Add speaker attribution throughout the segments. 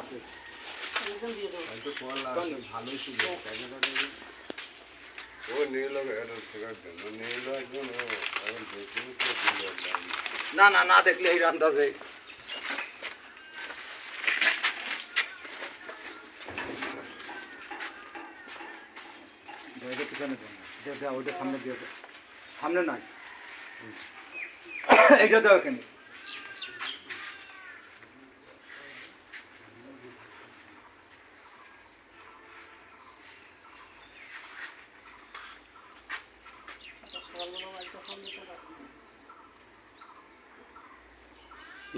Speaker 1: আছে
Speaker 2: একদম দিয়ে দেবো।
Speaker 3: হয়তো কলা ভালোই ছিল ও নিয়ে লোক এটা সিগারেট দেন নিয়ে লোক একজন ও এখন দেখুন তো দিল
Speaker 1: না না না দেখলে এই আন্দাজে পিছনে দেন ওইটা সামনে দিয়ে সামনে নয় এইটা দাও এখানে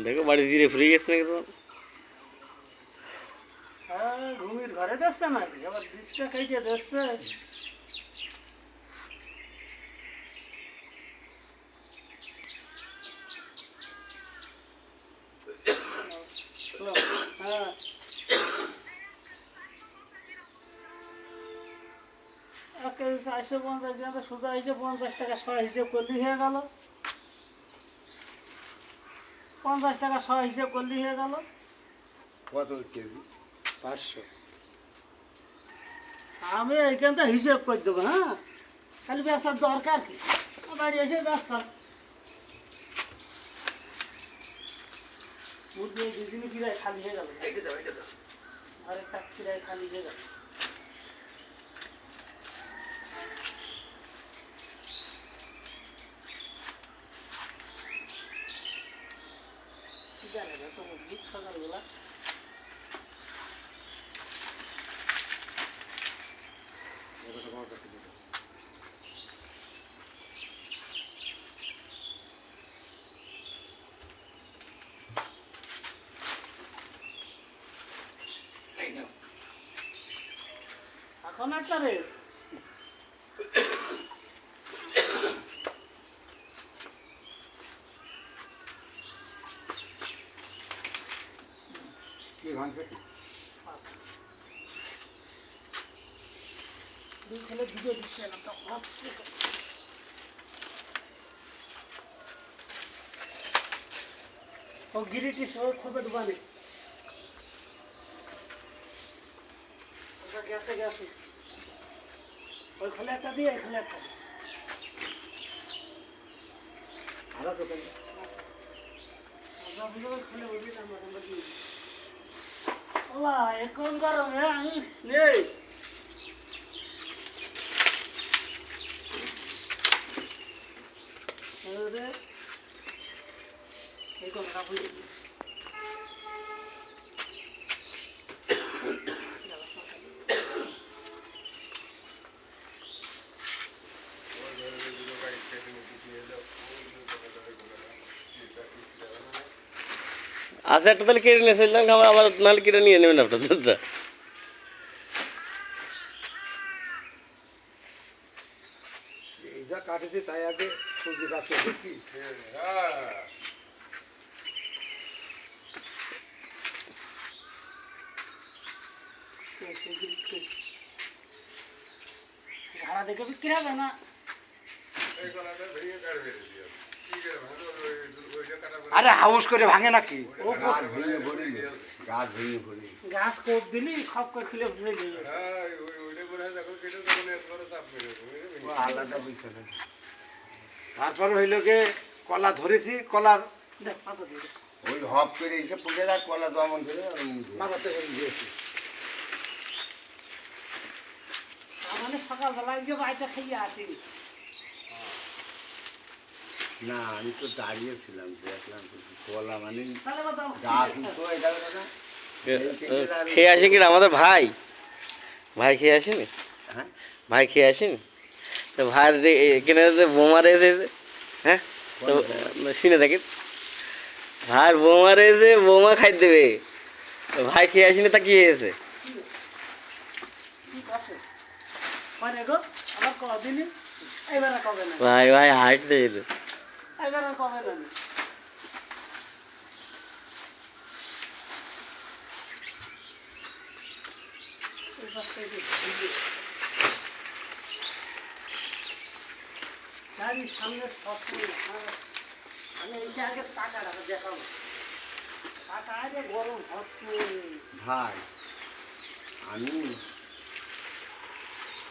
Speaker 4: দেখো বাড়ি ধীরে ফ্রি গেছে নাকি তোমার
Speaker 2: হ্যাঁ ঘুমির ঘরে যাচ্ছে নাকি আবার ডিসটা খাইতে যাচ্ছে হ্যাঁ চারশো 50 দিয়ে সোজা হিসেবে 50 টাকা সহ হিসেব করলি হয়ে গেল 50 টাকা সহ হিসেব করলি হয়ে গেল
Speaker 3: কত কেজি
Speaker 1: 500
Speaker 2: আমি এইখানটা হিসেব করে দেবো হ্যাঁ খালি বেচার দরকার কি বাড়ি এসে ব্যস্ত বুঝলি দুদিনই কিরায় খালি হয়ে গেল ঘরের টাক কিরায় খালি হয়ে গেল জানে না তোমার গীত সকালবেলা এখন একটা রেস
Speaker 1: কি ভাঙছে কি
Speaker 2: দুই ছেলে ভিডিও দিচ্ছে না তো ও গিরিটি সহ খোপে ডুবানি ওটা গেছে গেছে ওই খোলে একটা দিয়ে এখানে একটা দিয়ে
Speaker 1: আলাদা চোখে
Speaker 2: খুলে ওই দিন আমরা দিয়ে দিই আল্লাহ এখন গরমে আমি নেই এই কথা বুঝে
Speaker 4: আচ্ছা একটা তাহলে কেটে নিয়ে ফেললাম আমার আবার নাহলে কেটে নিয়ে নেবেন আপনার দুধটা
Speaker 1: এই যা কাটেছে তাই আগে সবজি গাছে দেখি
Speaker 2: ভাড়া দেখে বিক্রি হবে না
Speaker 1: আরে হাউস করে ভাঙে নাকি
Speaker 3: গাছ ভেঙে ভরি গাছ ভেঙে ভরি
Speaker 2: গাছ কোপ দিলি খপ করে খুলে ভরে দিয়ে
Speaker 1: আলাদা বুঝতে তারপরে হইল গে কলা ধরেছি কলার
Speaker 2: দেখ পাতা দিয়ে দে।
Speaker 3: ওই হপ করে এসে পুড়ে যায় কলা দমন করে
Speaker 1: মাথাতে করে দিয়েছি
Speaker 2: তার মানে সকালবেলায় যে বাড়িটা খেয়ে আসি
Speaker 3: না আমি তো দাঁড়িয়েছিলাম দেখলাম কলা মানে
Speaker 2: তাহলে কথা
Speaker 3: গাছ তো এটা না
Speaker 4: খেয়ে আসেন কিনা আমাদের ভাই ভাই খেয়ে আসেনি
Speaker 3: হ্যাঁ
Speaker 4: ভাই খেয়ে আসেনি তো ভাই এখানে যে বোমা রয়েছে হ্যাঁ তো শুনে থাকি ভাই বোমা রয়েছে বোমা খাই দেবে তো ভাই খেয়ে আসেনি তা কি হয়েছে
Speaker 2: ঠিক আছে মানে গো আবার কদিনই এবার আর কবে না
Speaker 4: ভাই ভাই হাঁটছে
Speaker 2: এবার আর কবে না গাড়ির সামনে আমি এসে আগে টাকাটা দেখাবো কাকারে গরম হচ্ছে।
Speaker 1: ভাই আমি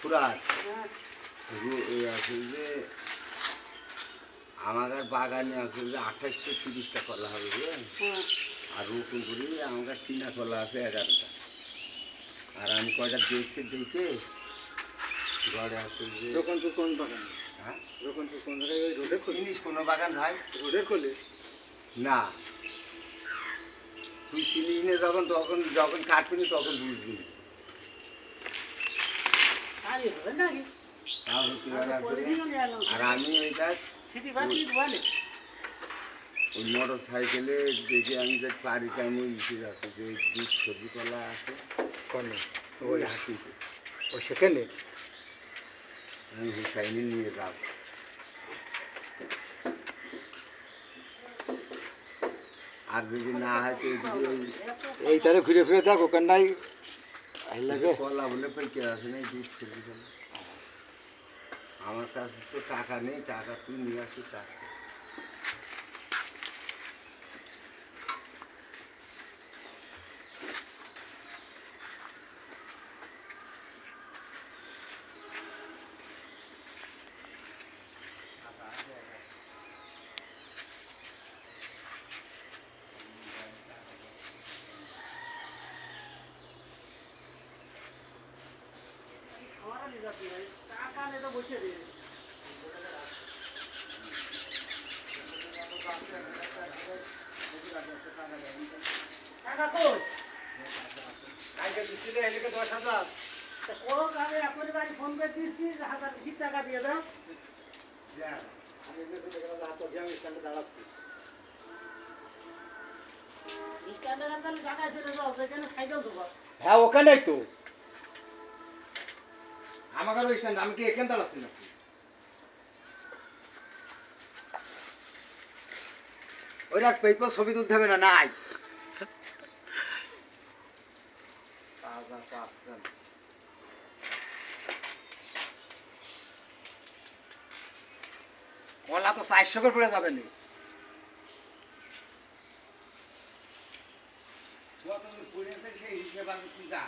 Speaker 1: পুরাত
Speaker 2: হ্যাঁ,
Speaker 1: আছে যে আমার বাগানে আছে যে 28-30টা কলা হবে বুঝলেন,
Speaker 2: হ্যাঁ।
Speaker 1: আর রোপণ করি আমার কিনা কলা আছে 11টা। আর আমি কয়টা দেখে ঘরে আছে যে
Speaker 2: দোকানপুর কোন বাগান?
Speaker 1: হ্যাঁ
Speaker 2: দোকানপুর কোন জায়গায়? ওই রোডে খুলি?
Speaker 1: চিনিস কোনো বাগান ভাই?
Speaker 2: রোডে খুলি?
Speaker 1: না, তুই চিনিস না যখন তখন যখন কাটবি তখন বুঝবি।
Speaker 2: আরে হবে নাকি?
Speaker 1: তাও হতে পারে
Speaker 2: আমি করে
Speaker 1: আসলে।
Speaker 2: দিলাম এলাম।
Speaker 1: আর আমি এটা
Speaker 2: সিটি বাসি বলে।
Speaker 1: ওই মোটর সাইকেলে দেখে আমি যে পারি আমি লিখে যাচ্ছি যে দুধ সবজি কলা আছে
Speaker 2: কোনে?
Speaker 1: ওই হাঁটিতে
Speaker 2: ও সেখানে?
Speaker 1: আমি হুসাইনে নিয়ে যাব। আর যদি না হয় তো এদিকে ওই
Speaker 2: এই তারে ঘুরে ফিরে দেখ ওখান নাই লাগে।
Speaker 1: কলা বলে পেকে আছে না এই দুধ সবজি কলা। আমার কাছে তো টাকা নেই, টাকা তুই নিয়ে আসিস টাকা।
Speaker 2: টাকা নিয়ে তো বসে রে। টাকা কই?
Speaker 1: কালকে দিছিলে এদিকে 10,000।
Speaker 2: তা ও কালে আপনার বাড়ি ফোন করে দিচ্ছি 1020 টাকা দিয়ে দাও।
Speaker 1: আমি এমনি তো দেখলাম রাত অবধি আমি স্ট্যান্ডে দাঁড়াচ্ছি।
Speaker 2: স্ট্যান্ডার্ড তাহলে জায়গায় চলে যাও, সেখানে সাইকেল দেবো।
Speaker 1: হ্যাঁ ওখানেই তো আমাকে ওই স্ট্যান্ড, আমি কি এখানে দাঁড়াচ্ছি নাকি? ওই রাখ পেপার ছবি তুলতে হবে না, নাই কলা তো 400 করে পড়ে যাবে নি। সেই হিসেবে আমি কি যা